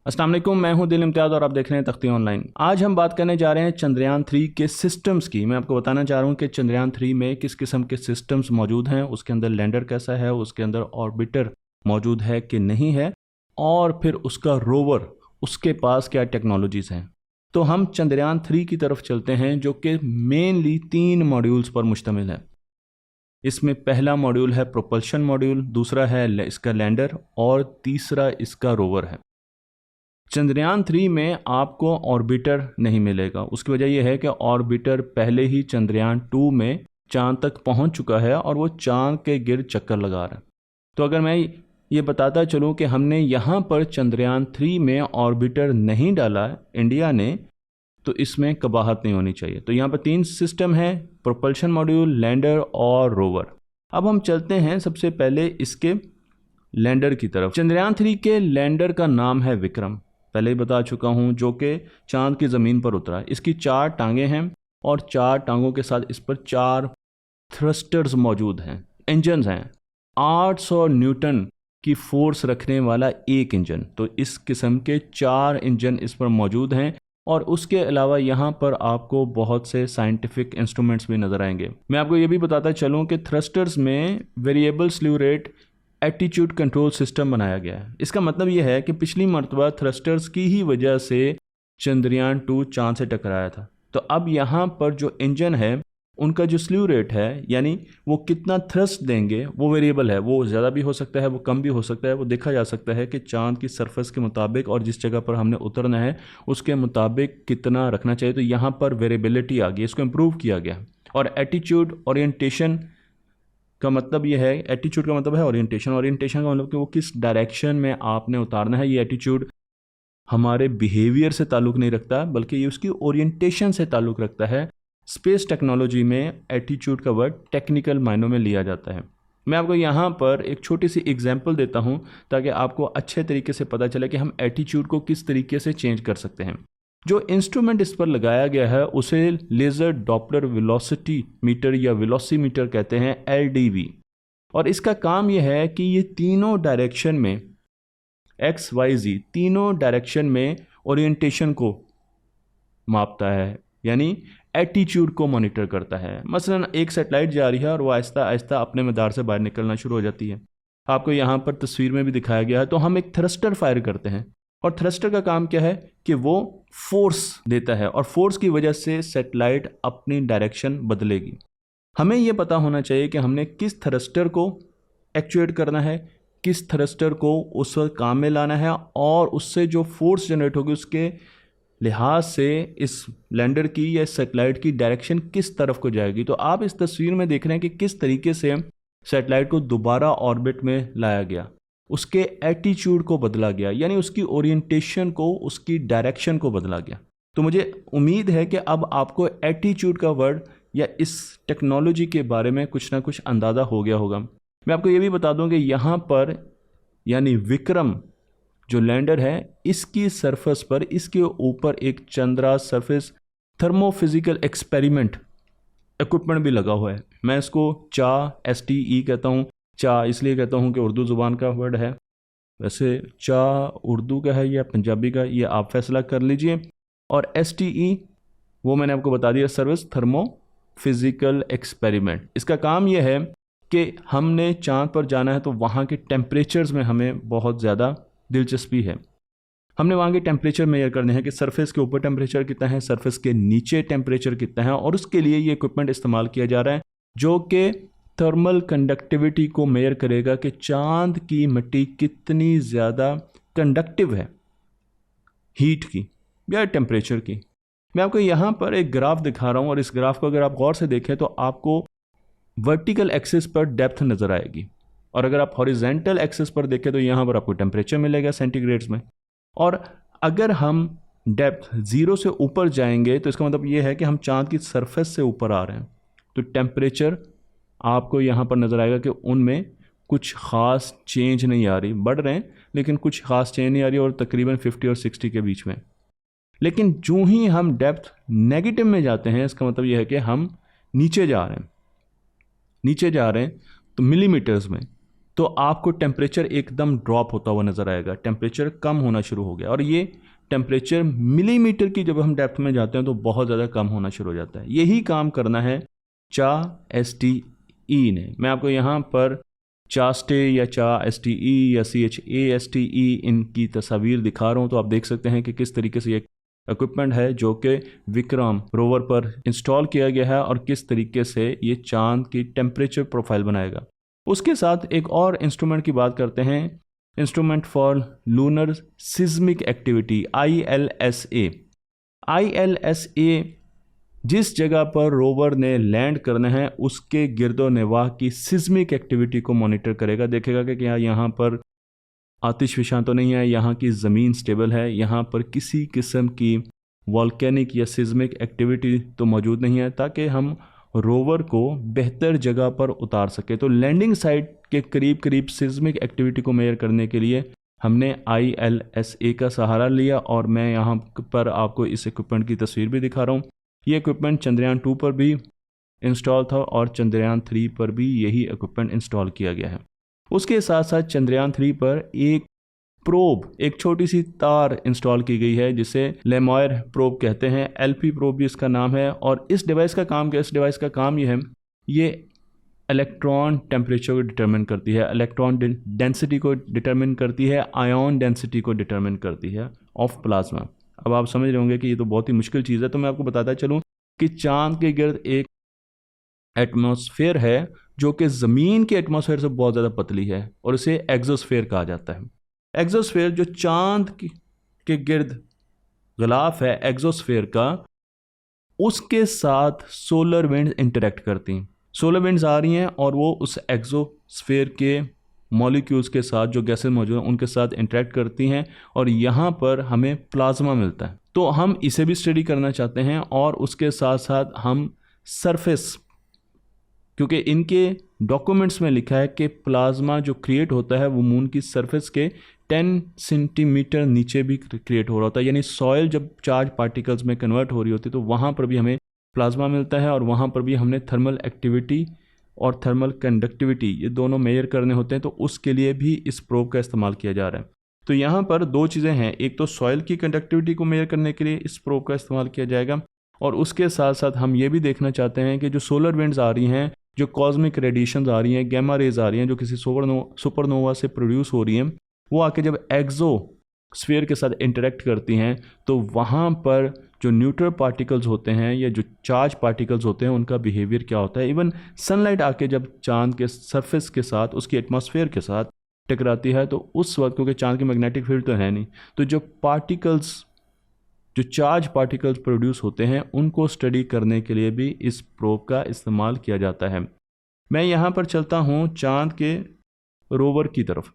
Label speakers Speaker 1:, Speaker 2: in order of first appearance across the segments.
Speaker 1: अस्सलाम वालेकुम, मैं हूं दिल इम्तियाज़ और आप देख रहे हैं तख्ती ऑनलाइन। आज हम बात करने जा रहे हैं चंद्रयान 3 के सिस्टम्स की। मैं आपको बताना चाह रहा हूं कि चंद्रयान 3 में किस किस्म के सिस्टम्स मौजूद हैं, उसके अंदर लैंडर कैसा है, उसके अंदर ऑर्बिटर मौजूद है कि नहीं है, और फिर उसका रोवर, उसके पास क्या टेक्नोलॉजीज़ हैं। तो हम चंद्रयान 3 की तरफ चलते हैं, जो कि मेनली 3 मॉड्यूल्स पर मुश्तमिल है। इसमें पहला मॉड्यूल है प्रोपल्शन मॉड्यूल, दूसरा है इसका लैंडर और तीसरा इसका रोवर है। चंद्रयान 3 में आपको ऑर्बिटर नहीं मिलेगा। उसकी वजह यह है कि ऑर्बिटर पहले ही चंद्रयान 2 में चांद तक पहुंच चुका है और वो चांद के गिर्द चक्कर लगा रहा है। तो अगर मैं ये बताता चलूं कि हमने यहाँ पर चंद्रयान 3 में ऑर्बिटर नहीं डाला इंडिया ने, तो इसमें कबाहत नहीं होनी चाहिए। तो यहाँ पर 3 सिस्टम है, प्रोपल्शन मॉड्यूल, लैंडर और रोवर। अब हम चलते हैं सबसे पहले इसके लैंडर की तरफ। चंद्रयान 3 के लैंडर का नाम है विक्रम, पहले ही बता चुका हूं, जो कि चांद की ज़मीन पर उतरा है। इसकी 4 टांगें हैं और 4 टांगों के साथ इस पर 4 थ्रस्टर्स मौजूद हैं, इंजन हैं। 800 न्यूटन की फोर्स रखने वाला एक इंजन, तो इस किस्म के 4 इंजन इस पर मौजूद हैं। और उसके अलावा यहाँ पर आपको बहुत से साइंटिफिक इंस्ट्रूमेंट्स भी नज़र आएंगे। मैं आपको ये भी बताता चलूँ कि थ्रस्टर्स में variable slew rate attitude control system बनाया गया है। इसका मतलब यह है कि पिछली मर्तबा थ्रस्टर्स की ही वजह से चंद्रयान 2 चांद से टकराया था। तो अब यहाँ पर जो इंजन है, उनका जो स्लीव रेट है, यानी वो कितना थ्रस्ट देंगे, वो वेरिएबल है। वो ज़्यादा भी हो सकता है, वो कम भी हो सकता है। वो देखा जा सकता है कि चांद की सरफेस के मुताबिक और जिस जगह पर हमने उतरना है उसके मुताबिक कितना रखना चाहिए। तो यहाँ पर वेरिएबिलिटी आ गई, इसको इम्प्रूव किया गया। और एटीट्यूड ओरिएंटेशन का मतलब ये है, एटीट्यूड का मतलब है ओरिएंटेशन, ओरिएंटेशन का मतलब कि वो किस डायरेक्शन में आपने उतारना है। ये एटीट्यूड हमारे बिहेवियर से ताल्लुक़ नहीं रखता, बल्कि ये उसकी ओरिएंटेशन से ताल्लुक़ रखता है। स्पेस टेक्नोलॉजी में एटीट्यूड का वर्ड टेक्निकल मायनों में लिया जाता है। मैं आपको यहाँ पर एक छोटी सी एग्जाम्पल देता हूँ ताकि आपको अच्छे तरीके से पता चले कि हम एटीट्यूड को किस तरीके से चेंज कर सकते हैं। जो इंस्ट्रूमेंट इस पर लगाया गया है उसे लेज़र डॉपलर वेलोसिटी मीटर या वेलोसीमीटर कहते हैं, LDV। और इसका काम यह है कि ये तीनों डायरेक्शन में, XYZ तीनों डायरेक्शन में ओरिएंटेशन को मापता है, यानी एटीट्यूड को मॉनिटर करता है। मसलन एक सैटेलाइट जा रही है और वो आहिस्ता आहिस्ता अपने मदार से बाहर निकलना शुरू हो जाती है। आपको यहाँ पर तस्वीर में भी दिखाया गया है। तो हम एक थ्रस्टर फायर करते हैं और थ्रस्टर का काम क्या है कि वो फोर्स देता है और फोर्स की वजह से सैटेलाइट अपनी डायरेक्शन बदलेगी। हमें यह पता होना चाहिए कि हमने किस थ्रस्टर को एक्चुएट करना है, किस थ्रस्टर को उस वक्त काम में लाना है, और उससे जो फोर्स जनरेट होगी उसके लिहाज से इस लैंडर की या सैटेलाइट की डायरेक्शन किस तरफ को जाएगी। तो आप इस तस्वीर में देख रहे हैं कि किस तरीके से सैटेलाइट को दोबारा ऑर्बिट में लाया गया, उसके एटीट्यूड को बदला गया, यानी उसकी ओरिएंटेशन को, उसकी डायरेक्शन को बदला गया। तो मुझे उम्मीद है कि अब आपको एटीट्यूड का वर्ड या इस टेक्नोलॉजी के बारे में कुछ ना कुछ अंदाज़ा हो गया होगा। मैं आपको ये भी बता दूं कि यहाँ पर यानी विक्रम जो लैंडर है, इसकी सरफेस पर, इसके ऊपर एक Chandra surface thermophysical experiment equipment भी लगा हुआ है। मैं इसको STE कहता हूँ। चा इसलिए कहता हूँ कि उर्दू ज़ुबान का वर्ड है, वैसे चा उर्दू का है या पंजाबी का, ये आप फैसला कर लीजिए। और STE वो मैंने आपको बता दिया, सर्विस थर्मो फिज़िकल एक्सपेरिमेंट। इसका काम यह है कि हमने चांद पर जाना है तो वहाँ के टेम्परेचर्स में हमें बहुत ज़्यादा दिलचस्पी है। हमने वहाँ के टेम्परेचर मेजर करने हैं कि सरफेस के ऊपर टेम्परेचर कितना है, सरफेस के नीचे टेम्परेचर कितना है, और उसके लिए ये इक्विपमेंट इस्तेमाल किया जा रहा है जो कि थर्मल कंडक्टिविटी को मेजर करेगा कि चांद की मिट्टी कितनी ज़्यादा कंडक्टिव है हीट की या टेम्परेचर की। मैं आपको यहाँ पर एक ग्राफ दिखा रहा हूँ और इस ग्राफ को अगर आप गौर से देखें तो आपको वर्टिकल एक्सिस पर डेप्थ नज़र आएगी, और अगर आप हॉरिजेंटल एक्सिस पर देखें तो यहाँ पर आपको टेम्परेचर मिलेगा सेंटीग्रेड्स में। और अगर हम डेप्थ 0 से ऊपर जाएंगे तो इसका मतलब ये है कि हम चांद की सरफेस से ऊपर आ रहे हैं, तो टेम्परेचर आपको यहाँ पर नज़र आएगा कि उनमें कुछ ख़ास चेंज नहीं आ रही, बढ़ रहे हैं लेकिन कुछ ख़ास चेंज नहीं आ रही, और तकरीबन 50 और 60 के बीच में। लेकिन जो ही हम डेप्थ नेगेटिव में जाते हैं, इसका मतलब यह है कि हम नीचे जा रहे हैं, नीचे जा रहे हैं, तो मिलीमीटर्स में तो आपको टेम्परेचर एकदम ड्रॉप होता हुआ नज़र आएगा, टेम्परेचर कम होना शुरू हो गया। और ये टेम्परेचर मिलीमीटर की जब हम डेप्थ में जाते हैं तो बहुत ज़्यादा कम होना शुरू हो जाता है। यही काम करना है CHA-STE ने। मैं आपको यहाँ पर CHASTE या CHA-STE या CHA-STE इनकी तस्वीर दिखा रहा हूँ, तो आप देख सकते हैं कि किस तरीके से ये इक्विपमेंट है जो कि विक्रम रोवर पर इंस्टॉल किया गया है और किस तरीके से ये चांद की टेम्परेचर प्रोफाइल बनाएगा। उसके साथ एक और इंस्ट्रूमेंट की बात करते हैं, instrument for lunar seismic activity, ILSA। ILSA जिस जगह पर रोवर ने लैंड करना है उसके गिरदो निवाह की सिस्मिक एक्टिविटी को मॉनिटर करेगा, देखेगा कि क्या यहाँ पर आतिशफशां तो नहीं है, यहाँ की ज़मीन स्टेबल है, यहाँ पर किसी किस्म की वॉल्केनिक या सिस्मिक एक्टिविटी तो मौजूद नहीं है, ताकि हम रोवर को बेहतर जगह पर उतार सके। तो लैंडिंग साइट के करीब करीब सिस्मिक एक्टिविटी को मेजर करने के लिए हमने ILSA का सहारा लिया, और मैं यहाँ पर आपको इस इक्विपमेंट की तस्वीर भी दिखा रहा हूँ। ये इक्विपमेंट चंद्रयान 2 पर भी इंस्टॉल था और चंद्रयान 3 पर भी यही इक्विपमेंट इंस्टॉल किया गया है। उसके साथ साथ चंद्रयान 3 पर एक प्रोब, एक छोटी सी तार इंस्टॉल की गई है जिसे लेमॉयर प्रोब कहते हैं, LP प्रोब भी इसका नाम है। और इस डिवाइस का काम क्या है? इस डिवाइस का काम ये है, ये इलेक्ट्रॉन टेम्परेचर को डिटरमिन करती है, इलेक्ट्रॉन डेंसिटी को डिटरमिन करती है, आयन डेंसिटी को डिटरमिन करती है ऑफ प्लाज्मा। अब आप समझ रहे होंगे कि ये तो बहुत ही मुश्किल चीज़ है, तो मैं आपको बताता चलूँ कि चांद के गिर्द एक एटमॉस्फेयर है जो कि ज़मीन के एटमॉस्फेयर से बहुत ज़्यादा पतली है, और इसे एक्सोस्फेयर कहा जाता है। एक्सोस्फेयर जो चांद के गिर्द गिलाफ है एक्सोस्फेयर का, उसके साथ सोलर विंड्स इंटरेक्ट करती हैं। सोलर विंड्स आ रही हैं और वो उस एक्सोस्फेयर के मॉलिक्यूल्स के साथ, जो गैसेस मौजूद हैं उनके साथ इंटरेक्ट करती हैं, और यहाँ पर हमें प्लाज्मा मिलता है। तो हम इसे भी स्टडी करना चाहते हैं, और उसके साथ साथ हम सरफेस, क्योंकि इनके डॉक्यूमेंट्स में लिखा है कि प्लाज्मा जो क्रिएट होता है वो मून की सरफेस के 10 सेंटीमीटर नीचे भी क्रिएट हो रहा होता है, यानी सॉइल जब चार्ज पार्टिकल्स में कन्वर्ट हो रही होती है तो वहाँ पर भी हमें प्लाज्मा मिलता है, और वहाँ पर भी हमने थर्मल एक्टिविटी और थर्मल कंडक्टिविटी ये दोनों मेजर करने होते हैं, तो उसके लिए भी इस प्रोब का इस्तेमाल किया जा रहा है। तो यहाँ पर दो चीज़ें हैं, एक तो सॉइल की कंडक्टिविटी को मेजर करने के लिए इस प्रोब का इस्तेमाल किया जाएगा, और उसके साथ साथ हम ये भी देखना चाहते हैं कि जो सोलर विंड्स आ रही हैं, जो कॉस्मिक रेडिएशंस आ रही हैं, गैमा रेज आ रही हैं जो किसी सुपरनोवा से प्रोड्यूस हो रही हैं, वो आके जब एक्सोस्फीयर के साथ इंटरेक्ट करती हैं तो वहाँ पर जो न्यूट्रल पार्टिकल्स होते हैं या जो चार्ज पार्टिकल्स होते हैं उनका बिहेवियर क्या होता है। इवन सनलाइट आके जब चांद के सरफेस के साथ, उसकी एटमॉस्फेयर के साथ टकराती है, तो उस वक्त, क्योंकि चांद की मैग्नेटिक फील्ड तो है नहीं, तो जो पार्टिकल्स, जो चार्ज पार्टिकल्स प्रोड्यूस होते हैं उनको स्टडी करने के लिए भी इस प्रोब का इस्तेमाल किया जाता है। मैं यहाँ पर चलता हूँ चांद के रोवर की तरफ।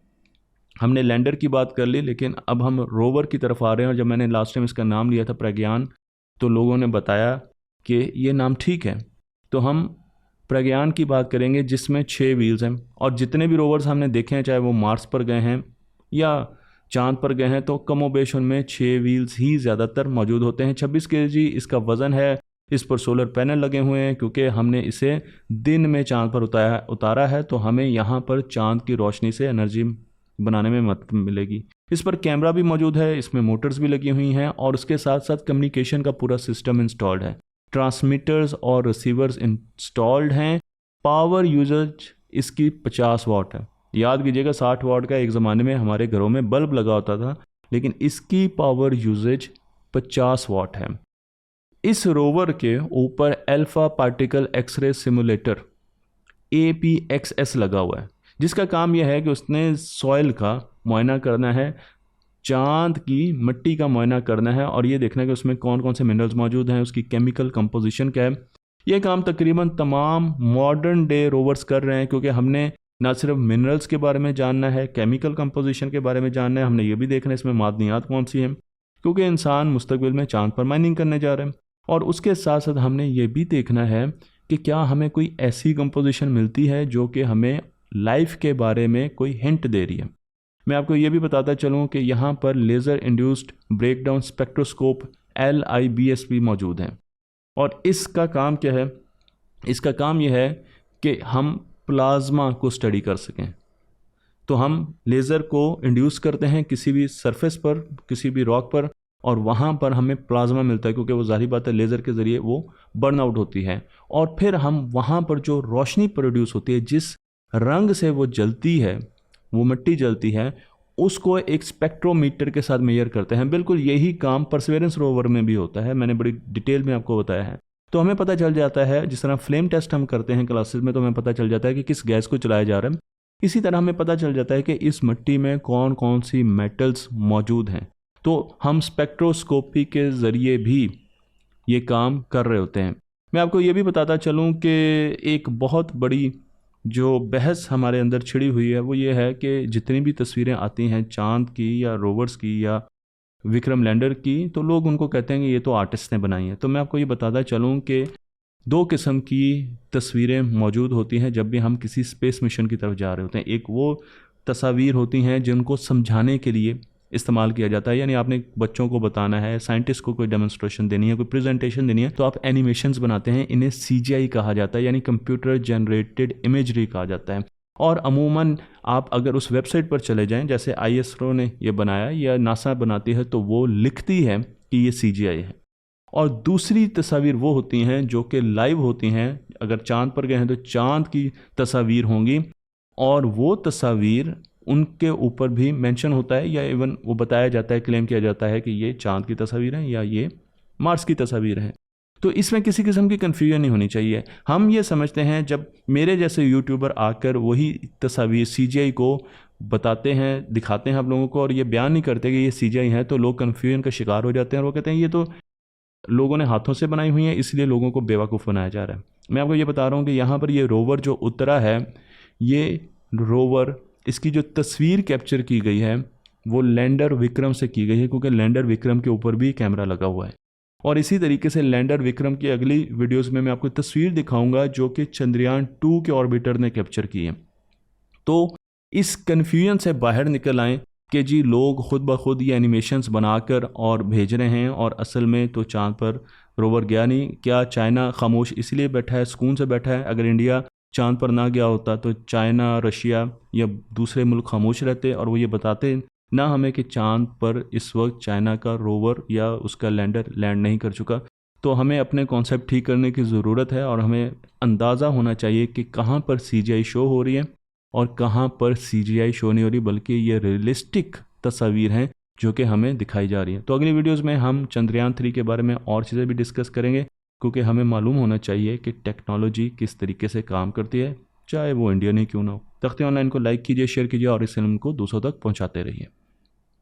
Speaker 1: हमने लैंडर की बात कर ली, लेकिन अब हम रोवर की तरफ आ रहे हैं। और जब मैंने लास्ट टाइम इसका नाम लिया था प्रज्ञान, तो लोगों ने बताया कि ये नाम ठीक है, तो हम प्रज्ञान की बात करेंगे जिसमें 6 व्हील्स हैं। और जितने भी रोवर्स हमने देखे हैं, चाहे वो मार्स पर गए हैं या चांद पर गए हैं, तो कमोबेश उनमें 6 व्हील्स ही ज़्यादातर मौजूद होते हैं। 26 kg इसका वज़न है। इस पर सोलर पैनल लगे हुए हैं, क्योंकि हमने इसे दिन में चांद पर उतारा है, तो हमें यहाँ पर चांद की रोशनी से एनर्जी बनाने में मदद मिलेगी। इस पर कैमरा भी मौजूद है, इसमें मोटर्स भी लगी हुई हैं, और उसके साथ साथ कम्युनिकेशन का पूरा सिस्टम इंस्टॉल्ड है। ट्रांसमीटर्स और रिसीवर्स इंस्टॉल्ड हैं। पावर यूजेज इसकी 50 वाट है। याद कीजिएगा 60 वाट का एक ज़माने में हमारे घरों में बल्ब लगा होता था, लेकिन इसकी पावर यूजेज 50 वाट है। इस रोवर के ऊपर alpha particle x ray simulator APXS लगा हुआ है, जिसका काम यह है कि उसने सॉइल का मुआयना करना है, चांद की मिट्टी का मुआयना करना है, और ये देखना है कि उसमें कौन कौन से मिनरल्स मौजूद हैं, उसकी केमिकल कंपोजिशन क्या है। ये काम तकरीबन तमाम मॉडर्न डे रोवर्स कर रहे हैं, क्योंकि हमने ना सिर्फ मिनरल्स के बारे में जानना है, केमिकल कंपोजिशन के बारे में जानना है, हमने ये भी देखना है इसमें मादनियात कौन सी हैं, क्योंकि इंसान मुस्तकबिल में चांद पर माइनिंग करने जा रहे हैं। और उसके साथ साथ हमने ये भी देखना है कि क्या हमें कोई ऐसी कंपोजिशन मिलती है जो कि हमें लाइफ के बारे में कोई हिंट दे रही है। मैं आपको ये भी बताता चलूँ कि यहाँ पर laser induced breakdown spectroscope LIBS भी मौजूद हैं। और इसका काम क्या है? इसका काम यह है कि हम प्लाज्मा को स्टडी कर सकें। तो हम लेज़र को इंड्यूस करते हैं किसी भी सरफेस पर, किसी भी रॉक पर, और वहाँ पर हमें प्लाज्मा मिलता है, क्योंकि वो ज़ाहिर बात है लेज़र के ज़रिए वो बर्न आउट होती है। और फिर हम वहाँ पर जो रोशनी प्रोड्यूस होती है, जिस रंग से वो जलती है, वो मिट्टी जलती है, उसको एक स्पेक्ट्रोमीटर के साथ मेजर करते हैं। बिल्कुल यही काम परसेवरेंस रोवर में भी होता है, मैंने बड़ी डिटेल में आपको बताया है। तो हमें पता चल जाता है, जिस तरह फ्लेम टेस्ट हम करते हैं क्लासेस में, तो हमें पता चल जाता है कि किस गैस को चलाया जा रहा है। इसी तरह हमें पता चल जाता है कि इस मिट्टी में कौन कौन सी मेटल्स मौजूद हैं। तो हम स्पेक्ट्रोस्कोपी के ज़रिए भी ये काम कर रहे होते हैं। मैं आपको ये भी बताता चलूँ कि एक बहुत बड़ी जो बहस हमारे अंदर छिड़ी हुई है वो ये है कि जितनी भी तस्वीरें आती हैं चांद की या रोवर्स की या विक्रम लैंडर की, तो लोग उनको कहते हैं कि ये तो आर्टिस्ट ने बनाई है। तो मैं आपको ये बताता चलूँ कि दो किस्म की तस्वीरें मौजूद होती हैं जब भी हम किसी स्पेस मिशन की तरफ जा रहे होते हैं। एक वो तस्वीर होती हैं जिनको समझाने के लिए इस्तेमाल किया जाता है, यानी आपने बच्चों को बताना है, साइंटिस्ट को कोई डेमोन्स्ट्रेशन देनी है, कोई प्रेजेंटेशन देनी है, तो आप एनिमेशंस बनाते हैं। इन्हें CGI कहा जाता है, यानी कंप्यूटर जनरेटेड इमेजरी कहा जाता है। और अमूमन आप अगर उस वेबसाइट पर चले जाएं, जैसे ISRO ने ये बनाया या नासा बनाती है, तो वो लिखती है कि ये CGI है। और दूसरी तस्वीर वो होती हैं जो कि लाइव होती हैं। अगर चांद पर गए हैं तो चांद की तस्वीर होंगी, और वो तस्वीर उनके ऊपर भी मेंशन होता है, या इवन वो बताया जाता है, क्लेम किया जाता है कि ये चांद की तस्वीर है या ये मार्स की तस्वीर है। तो इसमें किसी किस्म की कन्फ्यूजन नहीं होनी चाहिए। हम ये समझते हैं जब मेरे जैसे यूट्यूबर आकर वही तस्वीर CGI को बताते हैं, दिखाते हैं आप लोगों को, और ये बयान नहीं करते कि ये CGI है, तो लोग कन्फ्यूजन का शिकार हो जाते हैं और वो कहते हैं ये तो लोगों ने हाथों से बनाई हुई है, इसलिए लोगों को बेवकूफ़ बनाया जा रहा है। मैं आपको ये बता रहा हूँ कि यहाँ पर ये रोवर जो उतरा है, ये रोवर, इसकी जो तस्वीर कैप्चर की गई है वो लैंडर विक्रम से की गई है, क्योंकि लैंडर विक्रम के ऊपर भी कैमरा लगा हुआ है। और इसी तरीके से लैंडर विक्रम की अगली वीडियोस में मैं आपको तस्वीर दिखाऊंगा जो कि चंद्रयान 2 के ऑर्बिटर ने कैप्चर की है। तो इस कन्फ्यूजन से बाहर निकल आएँ कि जी लोग खुद ब खुद ये एनिमेशंस बनाकर और भेज रहे हैं, और असल में तो चांद पर रोवर गया नहीं। क्या चाइना खामोश इसलिए बैठा है, सुकून से बैठा है? अगर इंडिया चांद पर ना गया होता तो चाइना, रशिया या दूसरे मुल्क खामोश रहते और वो ये बताते ना हमें कि चांद पर इस वक्त चाइना का रोवर या उसका लैंडर लैंड नहीं कर चुका। तो हमें अपने कॉन्सेप्ट ठीक करने की ज़रूरत है, और हमें अंदाज़ा होना चाहिए कि कहाँ पर CGI शो हो रही है और कहाँ पर CGI शो नहीं हो रही, बल्कि ये रियलिस्टिक तस्वीर हैं जो कि हमें दिखाई जा रही हैं। तो अगली वीडियोज़ में हम चंद्रयान 3 के बारे में और चीज़ें भी डिस्कस करेंगे, क्योंकि हमें मालूम होना चाहिए कि टेक्नोलॉजी किस तरीके से काम करती है, चाहे वो इंडियन ही क्यों ना हो। तख्ती ऑनलाइन को लाइक कीजिए, शेयर कीजिए और इस फिल्म को दूसरों तक पहुंचाते रहिए।